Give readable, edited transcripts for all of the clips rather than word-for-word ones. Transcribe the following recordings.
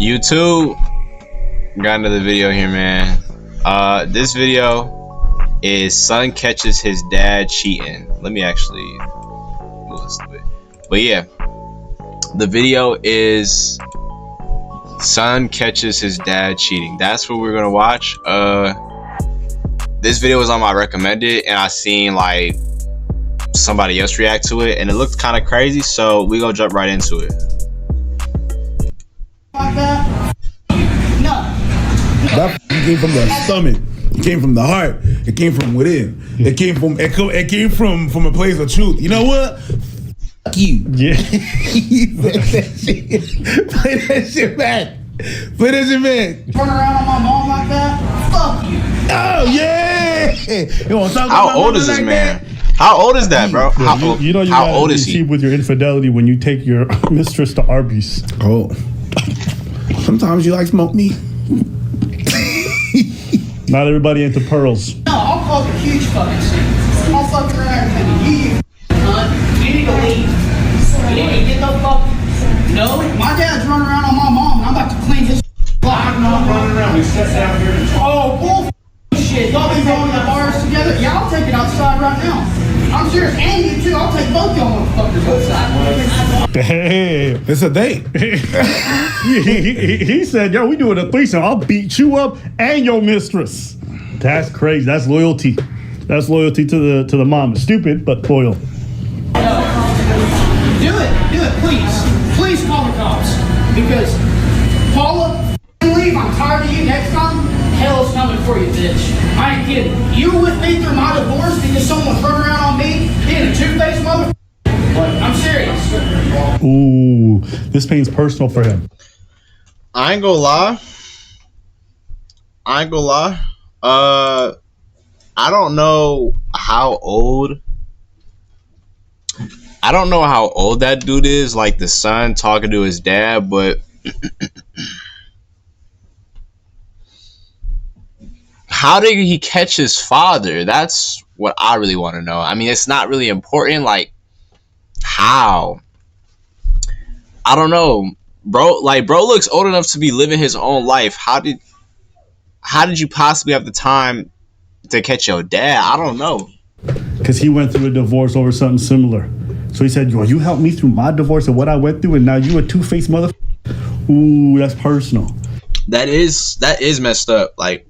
YouTube, got another video here, man. This video is son catches his dad cheating. Let me actually move this a bit. But yeah, the video is son catches his dad cheating. That's what we're gonna watch. This video was on my recommended, and I seen like somebody else react to it, and it looked kind of crazy. So we gonna jump right into it. That came from the stomach. It came from the heart. It came from within. It came from a place of truth. You know what? Fuck you. Yeah. Play that shit back. Play that shit back. Turn around on my mom like that? Fuck you. Oh yeah. You want to talk How about old is this like man? That? How old is that, bro? Yeah, you know you how gotta old be is he? cheap with your infidelity when you take your mistress to Arby's. Oh. Sometimes you like smoked meat. Not everybody into pearls. No, I'll cause a huge fucking scene. I'll fuck her everything. You need to leave. You need to get the fuck. No, my dad's running around on my mom, and I'm about to clean his block. I'm not running around. We sat down here. Oh, bull shit. Y'all been going to the bars together? Yeah, I'll take it outside right now. I'm serious, and you too. I'll take both y'all motherfuckers outside. Hey, It's a date. he said, "Yo, we doing a threesome. I'll beat you up and your mistress." That's crazy. That's loyalty. That's loyalty to the mom. Stupid, but loyal. Do it, please. Please call the cops. Because Paula, leave. I'm tired of you. Next time, hell's coming for you, bitch. I ain't kidding. You were with me through my divorce because someone's running around on me being a two-faced mother. I'm serious. Ooh, this pain's personal for him. I ain't gonna lie. I don't know how old. I don't know how old that dude is, like the son talking to his dad, but how did he catch his father? That's what I really want to know. I mean, it's not really important, like how. I don't know, bro. Like, bro looks old enough to be living his own life. How did you possibly have the time to catch your dad? I don't know. Because he went through a divorce over something similar. So he said, "Yo, you helped me through my divorce and what I went through, and now you a two-faced mother." Ooh, that's personal. That is messed up. Like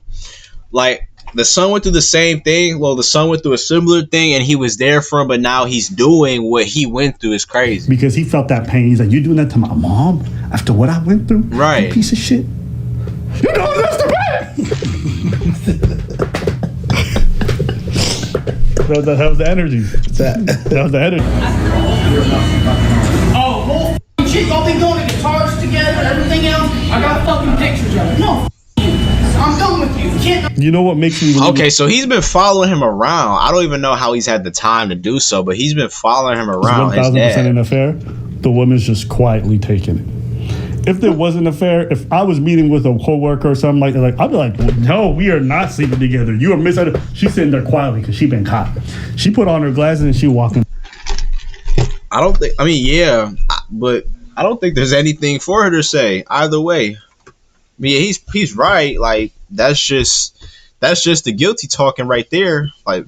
the son went through the same thing. Well, the son went through a similar thing, and he was there for him, but now he's doing what he went through. Is crazy. Because he felt that pain. He's like, "You doing that to my mom after what I went through? Right. You piece of shit. You know that's the pain." That was the energy. That was the energy. Oh, bull shit. Y'all been going to guitars together, everything else. I got fucking pictures of it. No, I'm done with you. You know what makes me Okay, so he's been following him around. I don't even know how he's had the time to do so, but he's been following him around. 1,000% an affair. The woman's just quietly taking it. If there was an affair, if I was meeting with a coworker or something like that, I'd be like, "No, we are not sleeping together. You are misunderstanding." She's sitting there quietly because she been caught. She put on her glasses and she walking. I don't think. I mean, yeah, but I don't think there's anything for her to say either way. I mean, he's right. Like that's just the guilty talking right there. Like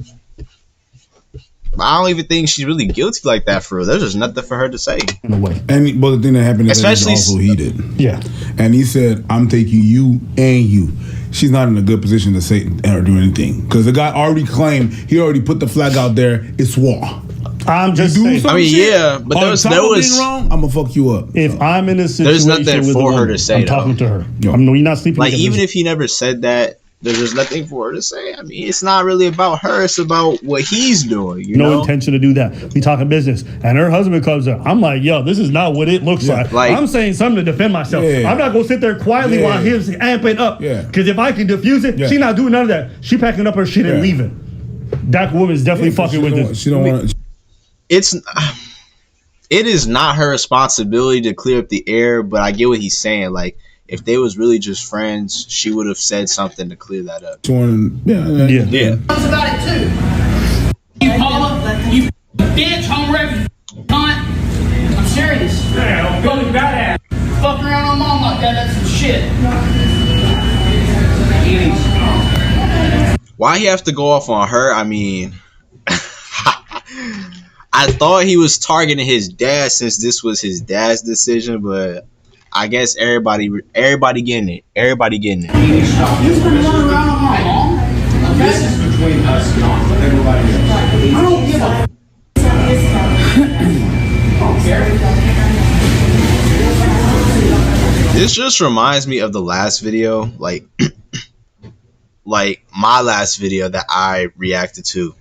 I don't even think she's really guilty like that for real. There's just nothing for her to say. In a way. And but the thing that happened is Especially that also he did. Yeah. And he said, "I'm taking you and you." She's not in a good position to say or do anything because the guy already claimed he already put the flag out there. It's war. I'm just You do saying. some I mean, shit, yeah, but on there was top of being wrong. I'm gonna fuck you up. If I'm in a situation There's nothing with for a her woman, to say, I'm talking to her. Yo. We're not sleeping like together. even if he never said that, there's just nothing for her to say. I mean, it's not really about her. It's about what he's doing. You no know? intention to do that. We talking business, and her husband comes up. I'm like, "Yo, this is not what it looks like." I'm saying something to defend myself. Yeah. I'm not gonna sit there quietly while he's amping up. Yeah. Because if I can diffuse it, she's not doing none of that. She packing up her shit and leaving. That woman's definitely fucking with this. She don't want. It is not her responsibility to clear up the air, but I get what he's saying. Like, if they was really just friends, she would have said something to clear that up. Yeah. That's about it too. You Paula, you bitch, home wreck, cunt. I'm serious. Yeah, go to badass. Fucking around on mom like that, that's some shit. Why he have to go off on her? I mean, I thought he was targeting his dad since this was his dad's decision, but I guess everybody getting it. Everybody getting it. You've been running around on my mom. This is between us, not everybody else. I don't give a This just reminds me of the last video, like my last video that I reacted to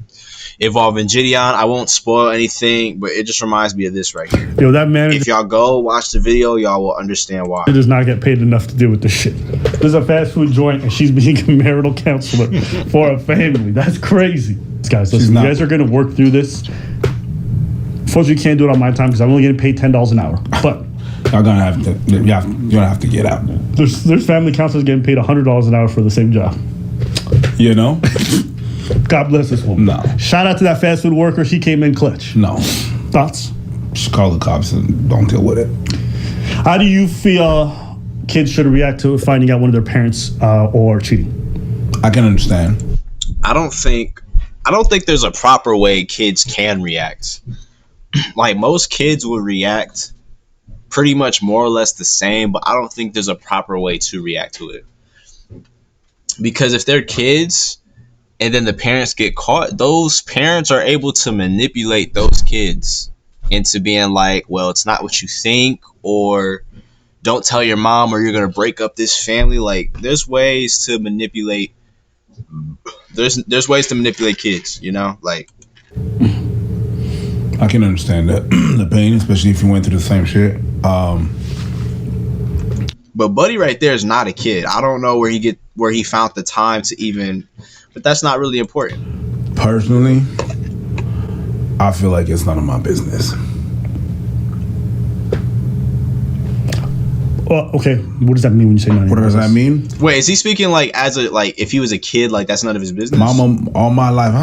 involving Gideon. I won't spoil anything, but it just reminds me of this right here. Yo, that man. If y'all go watch the video, y'all will understand why. It does not get paid enough to deal with this shit. There's a fast food joint and she's being a marital counselor for a family. That's crazy. Guys, listen, you guys are going to work through this. Unfortunately, you can't do it on my time because I'm only getting paid $10 an hour. But Y'all gonna have to. You're gonna have to get out. there's family counselors getting paid $100 an hour for the same job. You know. God bless this woman. No. Shout out to that fast food worker. She came in clutch. No. Thoughts? Just call the cops and don't deal with it. How do you feel kids should react to finding out one of their parents or cheating? I can understand. I don't think there's a proper way kids can react. Like, most kids will react pretty much more or less the same, but I don't think there's a proper way to react to it. Because if they're kids and then the parents get caught, those parents are able to manipulate those kids into being like, well, it's not what you think, or don't tell your mom or you're going to break up this family. Like, there's ways to manipulate. There's ways to manipulate kids, you know? Like, I can understand that. The pain, especially if you went through the same shit. But Buddy right there is not a kid. I don't know where he found the time to even, but that's not really important. Personally, I feel like it's none of my business. Well, okay. What does that mean when you say none of your What does that business? mean? Wait, is he speaking like as a, like, if he was a kid, like that's none of his business? Mama, all my life,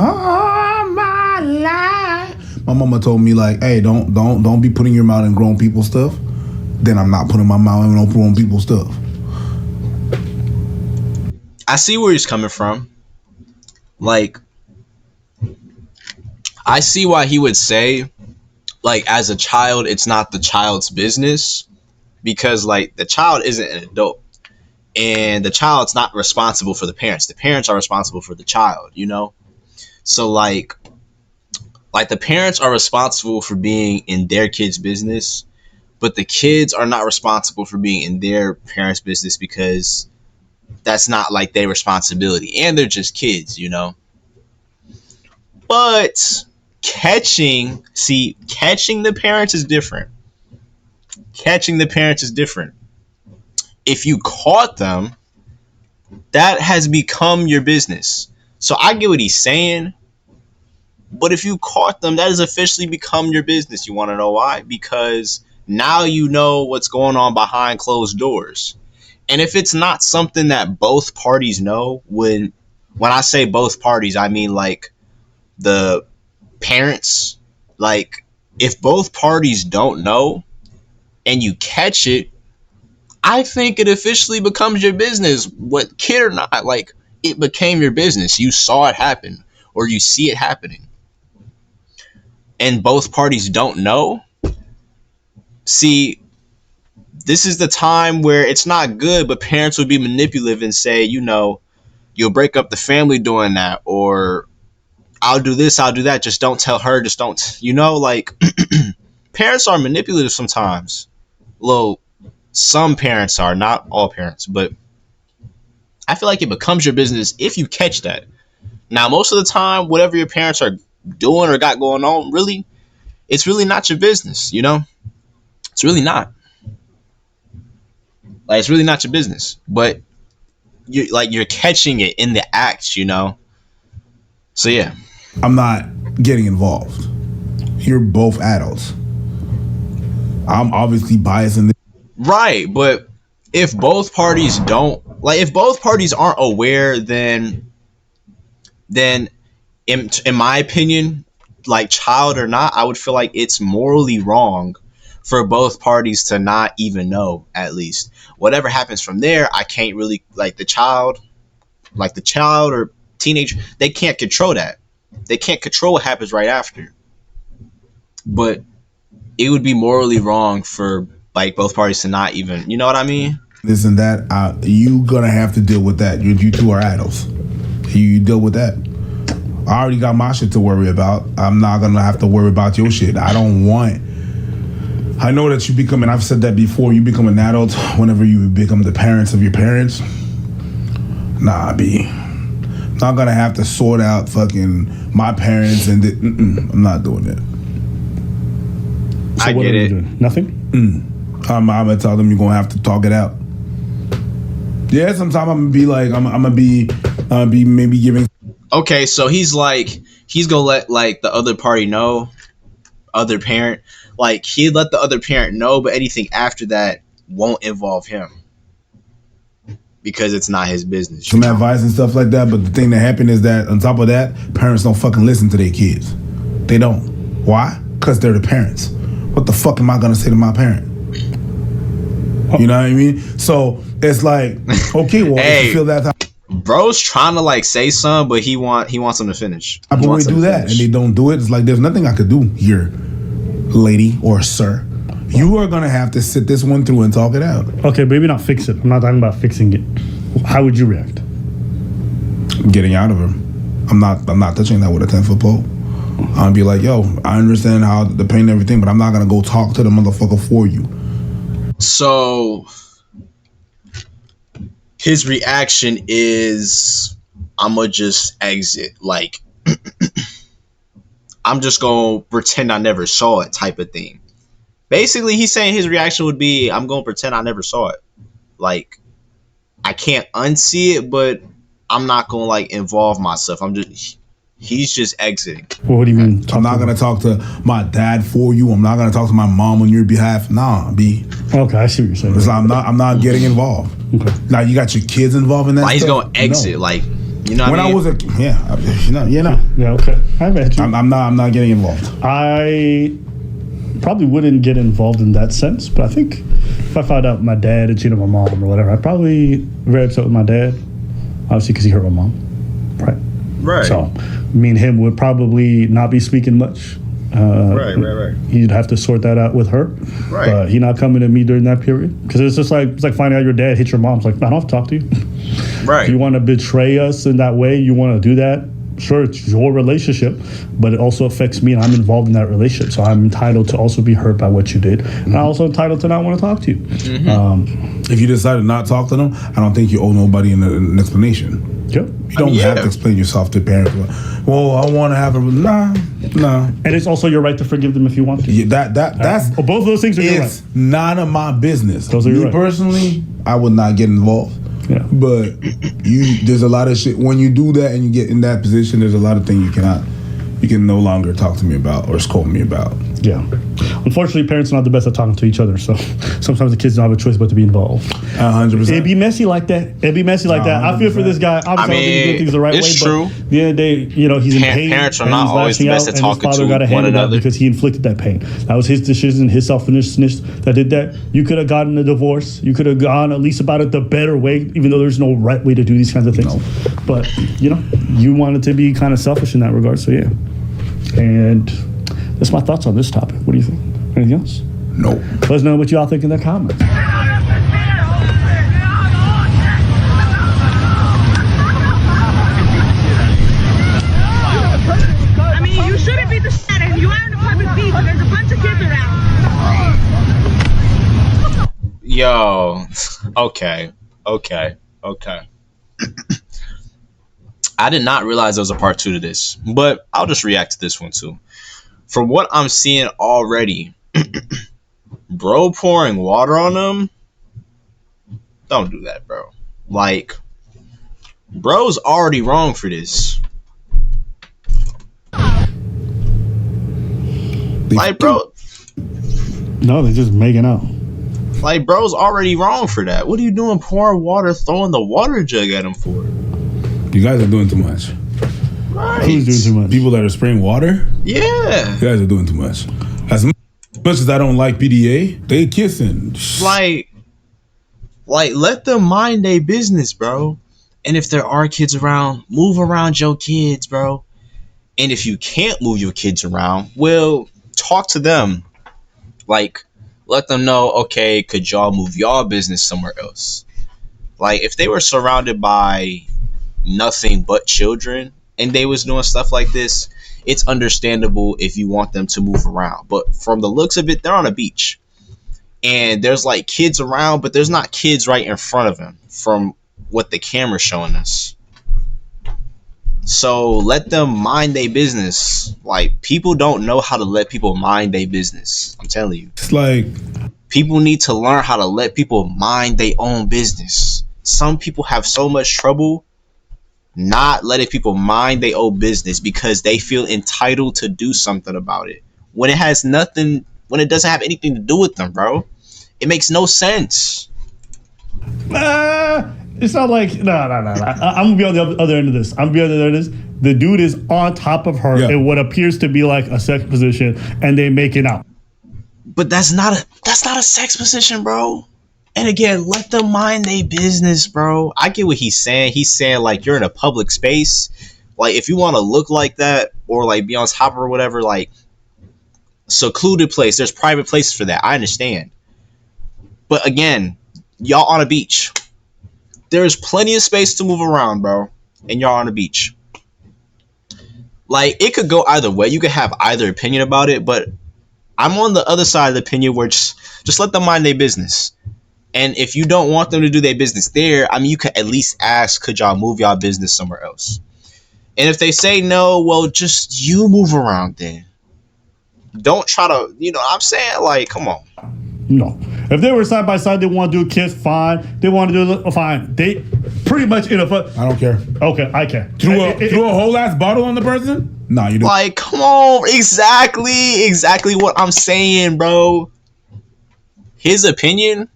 my mama told me, like, hey, don't be putting your mouth in grown people's stuff. Then I'm not putting my mouth in grown people's stuff. I see where he's coming from. Like, I see why he would say, like, as a child, it's not the child's business, because, like, the child isn't an adult, and the child's not responsible for the parents. The parents are responsible for the child, you know? So, like the parents are responsible for being in their kid's business, but the kids are not responsible for being in their parents' business because that's not, like, their responsibility. And they're just kids, you know? But catching the parents is different. Catching the parents is different. If you caught them, that has become your business. So I get what he's saying, but if you caught them, that has officially become your business. You want to know why? Because now you know what's going on behind closed doors. And if it's not something that both parties know, when I say both parties, I mean, like, the parents. Like, if both parties don't know and you catch it, I think it officially becomes your business. What, kid or not, like, it became your business. You saw it happen, or you see it happening, and both parties don't know. See, this is the time where it's not good, but parents would be manipulative and say, you know, you'll break up the family doing that, or I'll do this, I'll do that, just don't tell her, just don't, you know, like, parents are manipulative sometimes. Well, some parents are, not all parents, but I feel like it becomes your business if you catch that. Now, most of the time, whatever your parents are doing or got going on, really, it's really not your business, you know? It's really not. Like, it's really not your business. But you're catching it in the acts, you know? So, yeah. I'm not getting involved. You're both adults. I'm obviously biased in this. Right, but if both parties don't, like, if both parties aren't aware, then in my opinion, like, child or not, I would feel like it's morally wrong for both parties to not even know. At least whatever happens from there, I can't really like the child or teenager. They can't control that. They can't control what happens right after. But it would be morally wrong for like both parties to not even, you know what I mean? This and that, you gonna have to deal with that. You two are adults. You deal with that. I already got my shit to worry about. I'm not gonna have to worry about your shit. I know that you become, and I've said that before, you become an adult whenever you become the parents of your parents. Nah, B. I'm not gonna have to sort out fucking my parents and I'm not doing that. So I get it. Nothing? I'm gonna tell them you're gonna have to talk it out. Yeah, sometimes I'm gonna be like, I'm gonna be maybe giving. Okay, so he's gonna let like the other party know, other parent, like he'd let the other parent know, but anything after that won't involve him because it's not his business. Some advice and stuff like that, but the thing that happened is that on top of that, parents don't fucking listen to their kids. They don't. Why? Because they're the parents. What the fuck am I gonna say to my parent? You know what I mean? So it's like, okay, well, hey, if you feel that bro's trying to like say something, but he wants him to finish. But when we do that and they don't do it, it's like there's nothing I could do here, lady or sir. You are gonna have to sit this one through and talk it out. Okay, maybe not fix it. I'm not talking about fixing it. How would you react? Getting out of him. I'm not touching that with a 10-foot pole. I'll be like, yo, I understand how the pain and everything, but I'm not gonna go talk to the motherfucker for you. So his reaction is, I'ma just exit. Like, I'm just gonna pretend I never saw it type of thing. Basically, he's saying his reaction would be, I'm gonna pretend I never saw it. Like, I can't unsee it, but I'm not gonna like involve myself. He's just exiting. Well, what do you mean? I'm not gonna talk to my dad for you. I'm not gonna talk to my mom on your behalf. Nah, B. Okay, I see what you're saying. It's like I'm not getting involved. Okay. Now you got your kids involved in that. Like, he's stuff? gonna exit. No. Like, you know. When I was Yeah, okay. I bet you. I'm not getting involved. I probably wouldn't get involved in that sense, but I think if I found out my dad had cheated on my mom or whatever, I'd probably be very upset with my dad, obviously because he hurt my mom, right? Right. So me and him would probably not be speaking much. Right. He'd have to sort that out with her. Right. But he not coming to me during that period because it's just like finding out your dad hit your mom. It's like, I don't have to talk to you. Right. If you want to betray us in that way, you want to do that. Sure, it's your relationship, but it also affects me, and I'm involved in that relationship. So I'm entitled to also be hurt by what you did, and I'm also entitled to not want to talk to you. If you decide to not talk to them, I don't think you owe nobody an explanation. Yep. You don't have to explain yourself to parents. Well, I want to have a nah. And it's also your right to forgive them if you want to. Yeah, that's both of those things are your right. It's none of my business. Those are your right. Personally, I would not get involved. Yeah. But there's a lot of shit when you do that and you get in that position. There's a lot of things you can no longer talk to me about or scold me about. Yeah. Unfortunately, parents are not the best at talking to each other, so sometimes the kids don't have a choice but to be involved. 100%. It'd be messy like that. I feel for this guy. Obviously, I don't think he's doing things the right way. It's true. But at the end of the day, he's in pain. Parents are not always the best at talking his father got a hand in that because he inflicted that pain. That was his decision, his selfishness that did that. You could have gotten a divorce. You could have gone at least about it the better way, even though there's no right way to do these kinds of things. No. But, you wanted to be kind of selfish in that regard, so yeah. And that's my thoughts on this topic. What do you think? Anything else? No. Let us know what y'all think in the comments. I mean, you shouldn't be the shit. You are in a public beach and there's a bunch of kids around. Yo. Okay. I did not realize there was a part 2 to this, but I'll just react to this one too. From what I'm seeing already, bro pouring water on them, don't do that, bro. Like, bro's already wrong for this. Like, bro. No, they're just making out. Like, bro's already wrong for that. What are you doing pouring water, throwing the water jug at him for? You guys are doing too much. Right. Who's doing too much? People that are spraying water? Yeah. You guys are doing too much. Much as I don't like PDA, they kissing. Like let them mind their business, bro. And if there are kids around, move around your kids, bro. And if you can't move your kids around, well, talk to them. Like, let them know, okay, could y'all move y'all business somewhere else? Like, if they were surrounded by nothing but children and they was doing stuff like this, it's understandable if you want them to move around. But from the looks of it, they're on a beach. And there's like kids around, but there's not kids right in front of them from what the camera's showing us. So let them mind their business. Like, people don't know how to let people mind their business. I'm telling you. It's like people need to learn how to let people mind their own business. Some people have so much trouble not letting people mind their own business because they feel entitled to do something about it. When it has nothing, when it doesn't have anything to do with them, bro. It makes no sense. It's not like no. I'm gonna be on the other end of this. The dude is on top of her in what appears to be like a sex position, and they make it out. But that's not a sex position, bro. And again, let them mind their business, bro. I get what he's saying. He's saying like you're in a public space. Like if you want to look like that or like be on top or whatever, like secluded place. There's private places for that. I understand. But again, y'all on a beach. There's plenty of space to move around, bro. And y'all on a beach. Like, it could go either way. You could have either opinion about it, but I'm on the other side of the opinion where just let them mind their business. And if you don't want them to do their business there, I mean, you could at least ask, could y'all move y'all business somewhere else? And if they say no, well, just you move around then. Don't try to, you know what I'm saying? Like, come on. No. If they were side by side, they want to do a kiss, fine. They want to do fine. They pretty much in a foot. I don't care. Okay, I care. Threw a whole ass bottle on the person? No, you don't. Like, come on. Exactly what I'm saying, bro. His opinion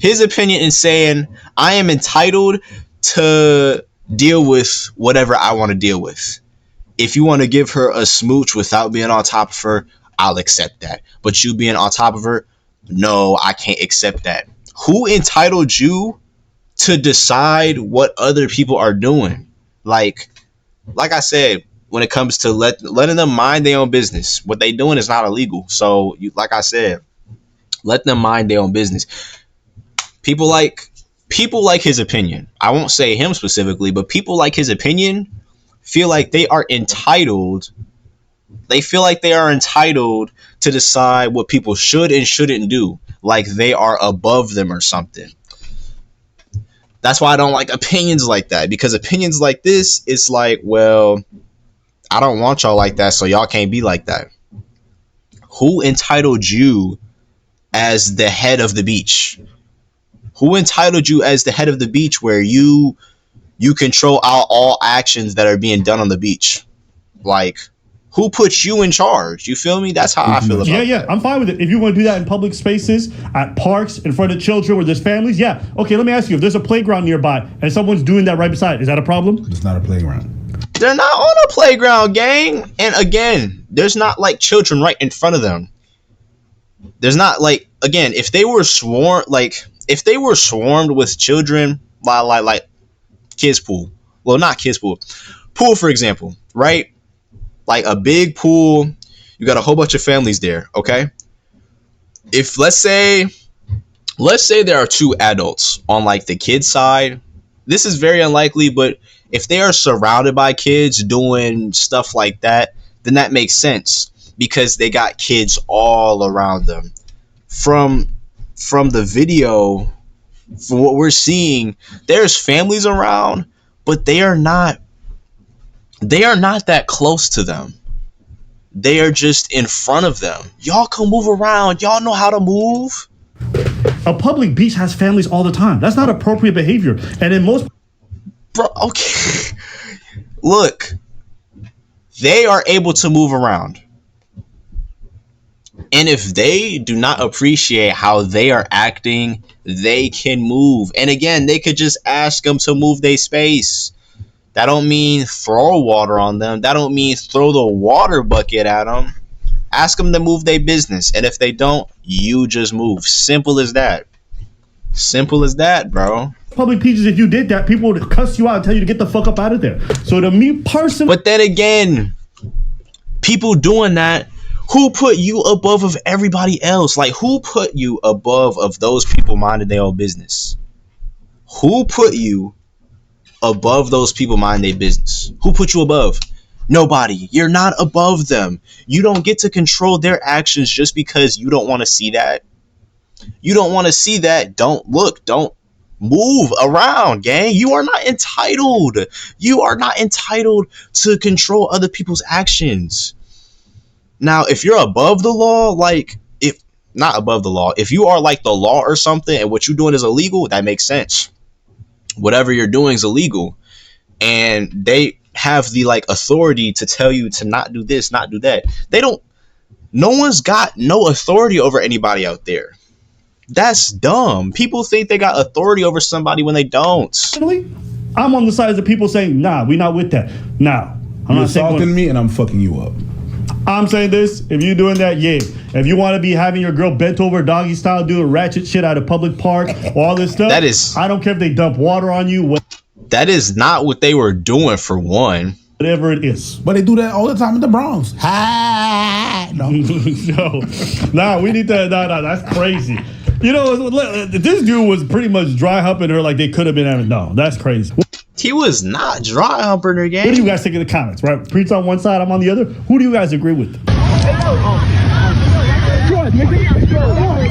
in saying I am entitled to deal with whatever I want to deal with. If you want to give her a smooch without being on top of her, I'll accept that. But you being on top of her, no, I can't accept that. Who entitled you to decide what other people are doing? Like I said, when it comes to letting them mind their own business, what they doing is not illegal. So, like I said, let them mind their own business. People like his opinion. I won't say him specifically, but people like his opinion feel like they are entitled. They feel like they are entitled to decide what people should and shouldn't do, like they are above them or something. That's why I don't like opinions like that, because opinions like this, it's like, well, I don't want y'all like that, so y'all can't be like that. Who entitled you as the head of the beach? Who entitled you as the head of the beach where you control all actions that are being done on the beach? Like, who put you in charge? You feel me? That's how I feel about it. Yeah, I'm fine with it. If you want to do that in public spaces, at parks, in front of children where there's families, yeah. Okay, let me ask you, if there's a playground nearby and someone's doing that right beside, is that a problem? It's not a playground. They're not on a playground, gang. And again, there's not like children right in front of them. There's not like, again, if they were swarmed with children, like kids pool. Well, not kids pool. Pool, for example, right? Like a big pool, you got a whole bunch of families there, okay? If let's say there are two adults on like the kids side, this is very unlikely, but if they are surrounded by kids doing stuff like that, then that makes sense because they got kids all around them. From the video, from what we're seeing, there's families around, but they are not that close to them. They are just in front of them. Y'all can move around. Y'all know how to move. A public beach has families all the time. That's not appropriate behavior. And in most... Bro, okay. Look, they are able to move around. And if they do not appreciate how they are acting, they can move. And again, they could just ask them to move their space. That don't mean throw water on them. That don't mean throw the water bucket at them. Ask them to move their business, and if they don't, you just move. Simple as that. Simple as that, bro. Public beaches, if you did that, people would cuss you out and tell you to get the fuck up out of there. So to me personally, but then again, people doing that, who put you above of everybody else? Like, who put you above of those people minding their own business? Who put you above those people minding their business? Who put you above? Nobody. You're not above them. You don't get to control their actions just because you don't want to see that. You don't want to see that. Don't look. Don't move around, gang. You are not entitled. You are not entitled to control other people's actions. Now, if you're above the law, like, if not above the law, if you are like the law or something and what you're doing is illegal, that makes sense. Whatever you're doing is illegal. And they have the like authority to tell you to not do this, not do that. They don't, no one's got no authority over anybody out there. That's dumb. People think they got authority over somebody when they don't. I'm on the side of the people saying, nah, we not with that. Nah. You're assaulting me and I'm fucking you up. I'm saying this, if you're doing that, yeah. If you want to be having your girl bent over doggy style doing ratchet shit at a public park, all this stuff, that is, I don't care if they dump water on you. That is not what they were doing, for one. Whatever it is. But they do that all the time in the Bronx. No. No. Nah, we need to, no, that's crazy. You know, this dude was pretty much dry humping her like they could have been having, no, that's crazy. He was not dry humping her, gang. What do you guys think of the comments, right? Preach on one side, I'm on the other. Who do you guys agree with?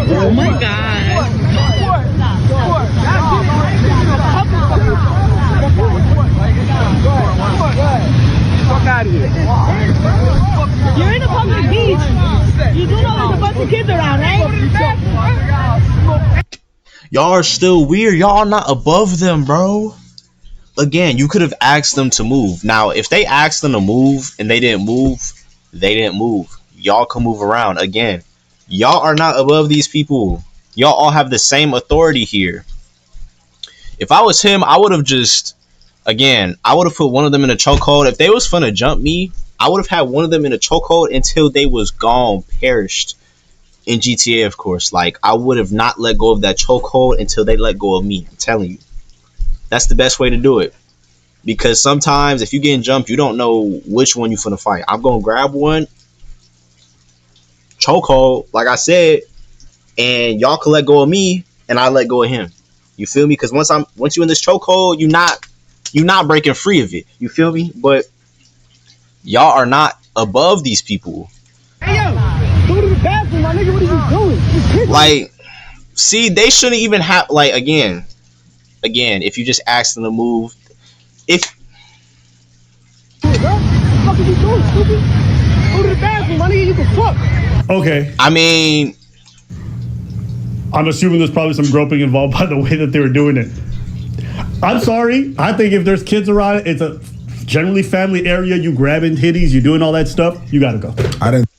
Oh my God. Fuck out of here. You're in a public beach. You do know there's a bunch of kids around, right? Y'all are still weird. Y'all are not above them, bro. Again, you could have asked them to move. Now, if they asked them to move and they didn't move, they didn't move. Y'all can move around. Again, y'all are not above these people. Y'all all have the same authority here. If I was him, I would have just, again, I would have put one of them in a chokehold. If they was finna jump me, I would have had one of them in a chokehold until they was gone, perished. In GTA, of course. Like, I would have not let go of that chokehold until they let go of me. I'm telling you. That's the best way to do it. Because sometimes if you getting jumped, you don't know which one you finna fight. I'm gonna grab one, chokehold, like I said, and y'all can let go of me, and I let go of him. You feel me? Because once you in this chokehold, you're not breaking free of it. You feel me? But y'all are not above these people. Hey, yo, go to the bathroom, my nigga. What are you doing? Like, see, they shouldn't even have, like, again, if you just ask them to move, if What the fuck are you doing, stupid? Go to the bathroom, my nigga. You can fuck. Okay. I mean, I'm assuming there's probably some groping involved by the way that they were doing it. I'm sorry. I think if there's kids around, it's a generally family area. You grabbing titties, you doing all that stuff, you gotta go. I didn't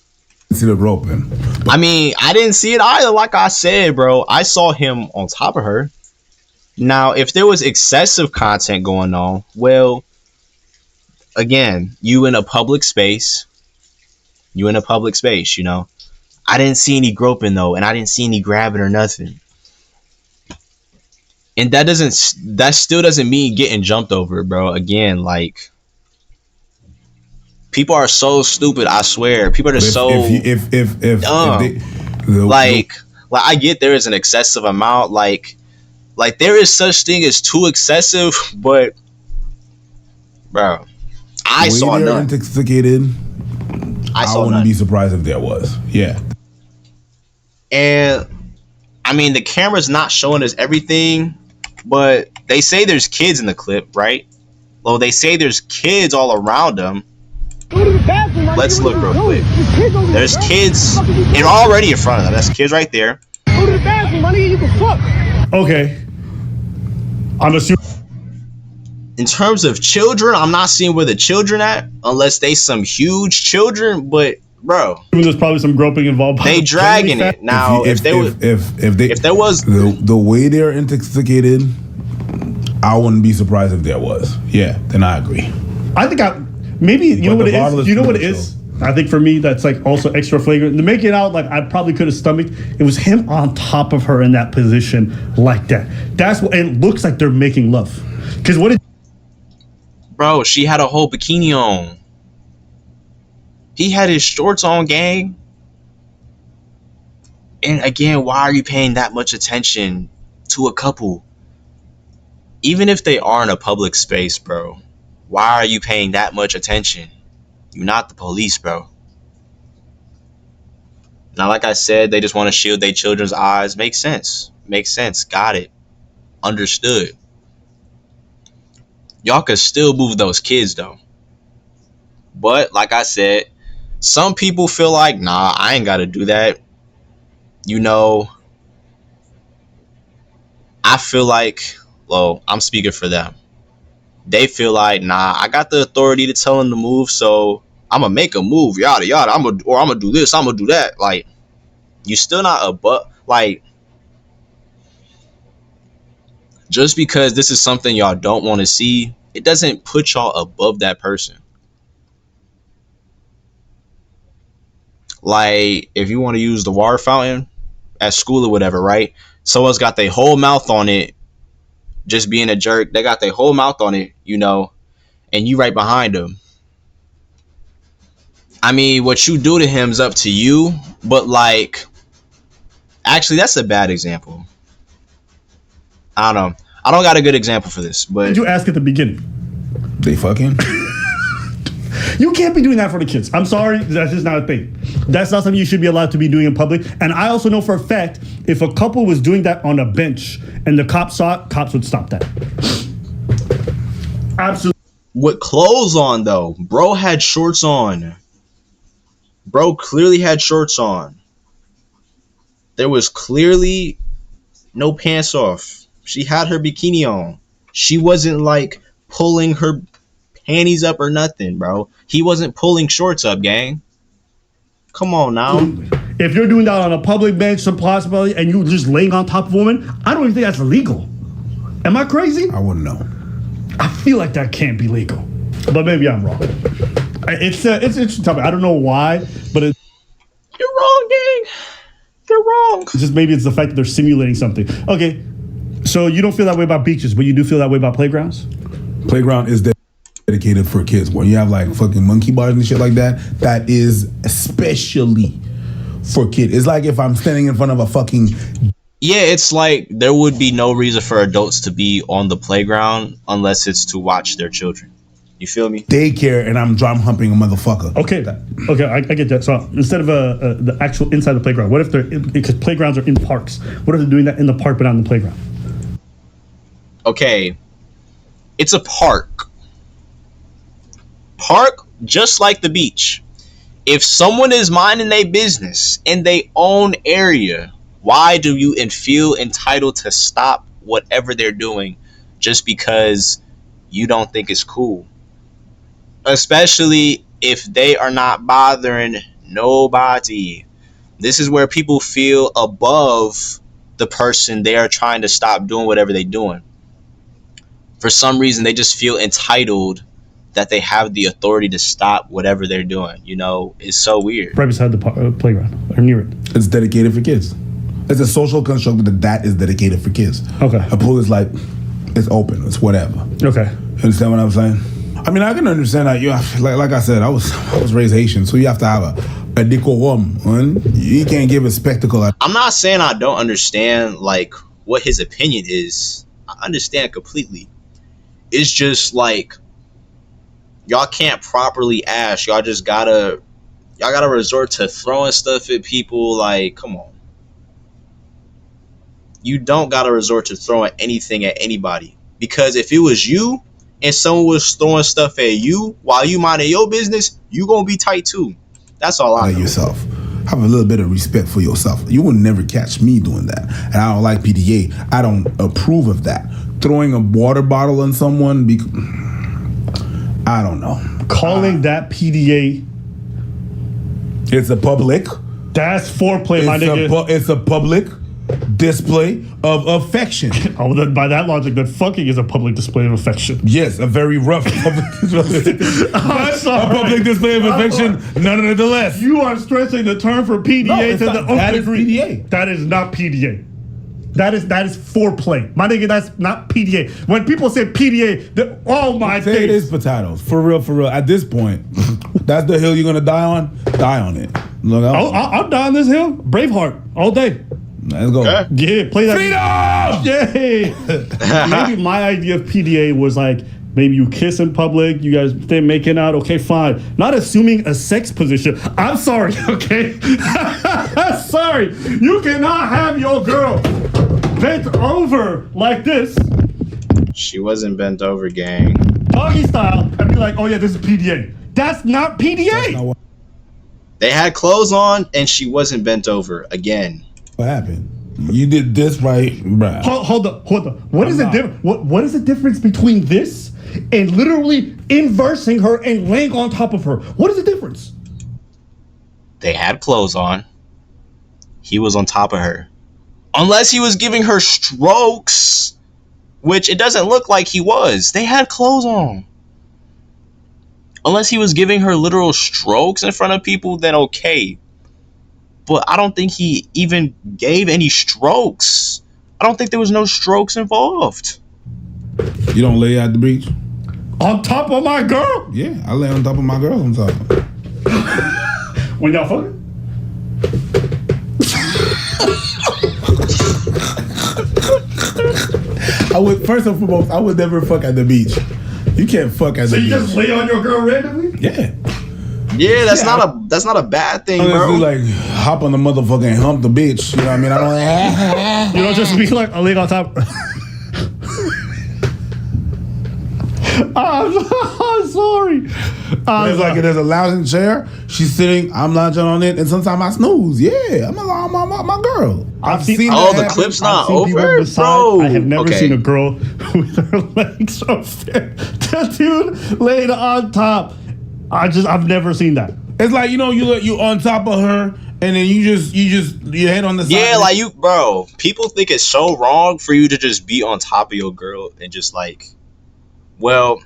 see the groping. I mean, I didn't see it either. Like I said, bro, I saw him on top of her. Now, if there was excessive content going on, well, again, you in a public space, you know. I didn't see any groping though, and I didn't see any grabbing or nothing. And that still doesn't mean getting jumped over, bro. Again, like, people are so stupid. I swear, people are just so dumb. Like I get there is an excessive amount, like there is such thing as too excessive, but bro, I saw none. Intoxicated. I wouldn't be surprised if there was. Yeah. And I mean, the camera's not showing us everything, but they say there's kids in the clip, right? Well, they say there's kids all around them. Let's look real quick. There's kids, and already in front of them. That's kids right there. Go to the bathroom, my nigga. You can fuck. Okay. I'm assuming. In terms of children, I'm not seeing where the children at, unless they some huge children. But bro, there's probably some groping involved. They dragging it now. If there was the way they're intoxicated, I wouldn't be surprised if there was. Yeah, then I agree. I think maybe you know what it is. You know what it is. I think for me, that's like also extra flagrant. To make it out like I probably could have stomached, it was him on top of her in that position like that. That's what it looks like they're making love. Because what did Bro, she had a whole bikini on. He had his shorts on, gang. And again, why are you paying that much attention to a couple? Even if they are in a public space, bro, why are you paying that much attention? You're not the police, bro. Now, like I said, they just want to shield their children's eyes. Makes sense. Makes sense. Got it. Understood. Y'all could still move those kids, though. But, like I said, some people feel like, nah, I ain't got to do that. You know, I feel like, well, I'm speaking for them. They feel like, nah, I got the authority to tell them to move, so I'm gonna make a move, yada yada. I'm gonna do this, I'm gonna do that. Like, you still not above. Like, just because this is something y'all don't want to see, it doesn't put y'all above that person. Like, if you want to use the water fountain at school or whatever, right? Someone's got their whole mouth on it, just being a jerk. They got their whole mouth on it, you know, and you right behind them. I mean, what you do to him is up to you, but like, actually, that's a bad example. I don't know. I don't got a good example for this, but did you ask at the beginning? They fucking. You can't be doing that for the kids. I'm sorry, that's just not a thing. That's not something you should be allowed to be doing in public. And I also know for a fact, if a couple was doing that on a bench and the cops saw it, cops would stop that. Absolutely. with clothes on though, bro had shorts on. Bro clearly had shorts on. There was clearly no pants off. She had her bikini on. She wasn't like pulling her panties up or nothing, bro. He wasn't pulling shorts up, gang. Come on now. If you're doing that on a public bench, some possibility, and you just laying on top of a woman, I don't even think that's illegal. Am I crazy? I wouldn't know. I feel like that can't be legal, but maybe I'm wrong. It's tough. I don't know why, but You're wrong, gang. You're wrong. just maybe it's the fact that they're simulating something. Okay, so you don't feel that way about beaches, but you do feel that way about playgrounds? Playground is dedicated for kids. When you have like fucking monkey bars and shit like that, that is especially for kids. It's like if I'm standing in front of a fucking... Yeah, it's like there would be no reason for adults to be on the playground unless it's to watch their children. You feel me? daycare and I'm drum humping a motherfucker. Okay, I get that. So instead of the actual inside the playground, what if they're because playgrounds are in parks? What if they're doing that in the park but not in the playground? Okay, it's a park. Park, just like the beach. If someone is minding their business in their own area, why do you feel entitled to stop whatever they're doing just because you don't think it's cool? Especially if they are not bothering nobody. This is where people feel above the person they are trying to stop doing whatever they're doing. For some reason, they just feel entitled that they have the authority to stop whatever they're doing. You know, it's so weird. Right beside the playground or near it. It's dedicated for kids. It's a social construct that is dedicated for kids. Okay. A pool is like, it's open, it's whatever. Okay. You understand what I'm saying? I mean, I can understand that. You have, like I said, I was raised Haitian, so you have to have a decorum. You can't give a spectacle. I'm not saying I don't understand like what his opinion is. I understand completely. It's just like y'all can't properly ask. Y'all gotta resort to throwing stuff at people. Like, come on. You don't gotta resort to throwing anything at anybody. Because if it was you and someone was throwing stuff at you while you minding your business, you gonna be tight too. That's all I know. Yourself. Have a little bit of respect for yourself. You will never catch me doing that. And I don't like PDA. I don't approve of that. Throwing a water bottle on someone, I don't know. Calling that PDA. It's a public. That's foreplay, my nigga. It's a public display of affection. Oh, then by that logic, then fucking is a public display of affection. Yes, a very rough public display. A public display of affection, nonetheless. You are stretching the term for PDA to the that nth is degree. PDA. That is not PDA. That is foreplay. My nigga, that's not PDA. When people say PDA, oh my Say it days. is potatoes. For real. At this point, that's the hill you're gonna die on. Die on it. Look, I'll die on this hill. Braveheart all day. let's go. Okay. Yeah, play that. Freedom! Yeah. Maybe my idea of PDA was like, maybe you kiss in public, you guys stay making out, okay, fine. Not assuming a sex position. I'm sorry, okay? Sorry. You cannot have your girl bent over like this, She wasn't bent over, gang. doggy style, and be like, oh yeah, this is PDA. That's not PDA. They had clothes on, and she wasn't bent over again. What happened? You did this right, bruh. Hold up. What is the difference? What is the difference between this and literally inversing her and laying on top of her? What is the difference? They had clothes on. He was on top of her. Unless he was giving her strokes, which it doesn't look like he was. They had clothes on. Unless he was giving her literal strokes in front of people, then okay. But I don't think he even gave any strokes. I don't think there was no strokes involved. You don't lay at the beach? On top of my girl? Yeah, I lay on top of my girl sometimes. When y'all fucking? First and foremost, I would never fuck at the beach. You can't fuck at So the you beach. just lay on your girl randomly? Yeah. Yeah, that's not a bad thing, Honestly, bro. like hop on the motherfucker and hump the bitch. You know what I mean? I don't. You don't just be like, I lay on top. I'm sorry. It's like there's a lounging chair. She's sitting. I'm lounging on it, and sometimes I snooze. Yeah, I'm along my girl. I've seen. Oh, that the happen. clip's I've not seen people over, beside- bro. I have never Okay. seen a girl with her legs up there. That dude laid on top. I've never seen that. It's like you on top of her, and then you your head on the side. Yeah, like bro. People think it's so wrong for you to just be on top of your girl and just like, well,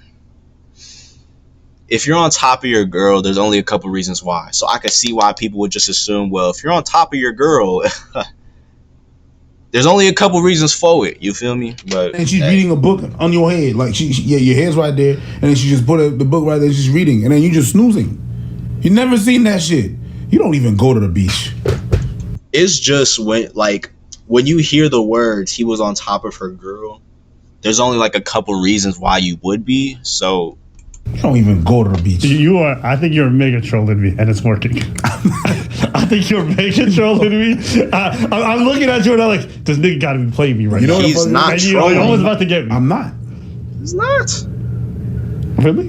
if you're on top of your girl, there's only a couple reasons why. So I could see why people would just assume, well, if you're on top of your girl, there's only a couple reasons for it. You feel me? But And she's reading a book on your head, like your head's right there, and then she just put the book right there. She's reading, and then you just snoozing. You never seen that shit. You don't even go to the beach. it's just when you hear the words "he was on top of her girl," there's only like a couple reasons why you would be. So You don't even go to the beach. You are. I think you're mega trolling me, and it's working. I think you're mega trolling me. I'm looking at you, and I'm like, this nigga got to be playing me right You know now. what he's the fuck- not And you're trolling. almost about to get me. I'm not. It's not. Really?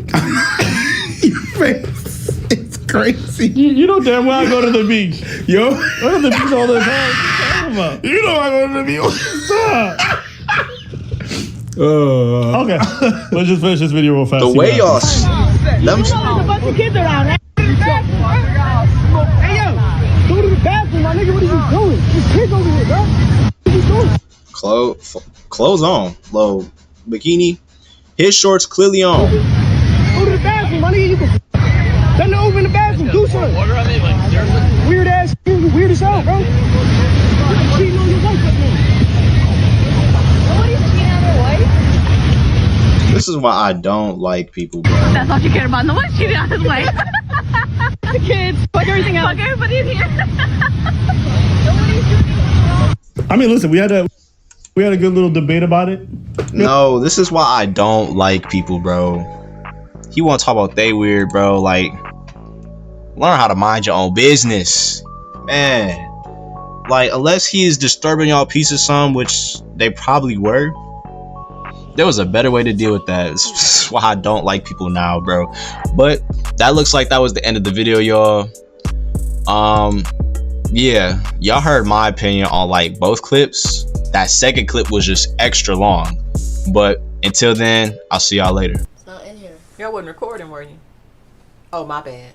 Your face. It's crazy. You know damn well I go to the beach. Yo. I go to the beach all the time. What you talking about? You know I go to the beach. Stop. Okay. Let's just finish this video real fast. The See way what y'all, happens. them, There's a bunch of kids around, right? Hey, yo, go to the bathroom, my nigga. What are you doing? There's kids over here, bro. What are you doing? clothes on, low bikini, his shorts clearly on. Go to the bathroom, my nigga. You can bend over in the bathroom. Do something. Weird ass. You weird as hell, bro. You're cheating on your wife right now. Nobody's cheating on their wife. This is why I don't like people, bro. That's all you care about. No one's cheating on his wife. The kids. Fuck everything else. Fuck everybody in here. Nobody's doing anything. I mean, listen, we had a good little debate about it. No, this is why I don't like people, bro. He want to talk about they weird, bro. Like, learn how to mind your own business, man. Like, unless he is disturbing y'all piece of some, which they probably were, there was a better way to deal with that. That's why I don't like people now, bro. But that looks like that was the end of the video, y'all. Yeah, y'all heard my opinion on like both clips. That second clip was just extra long. But until then, I'll see y'all later. It's not in here. Y'all wasn't recording, were you? Oh, my bad.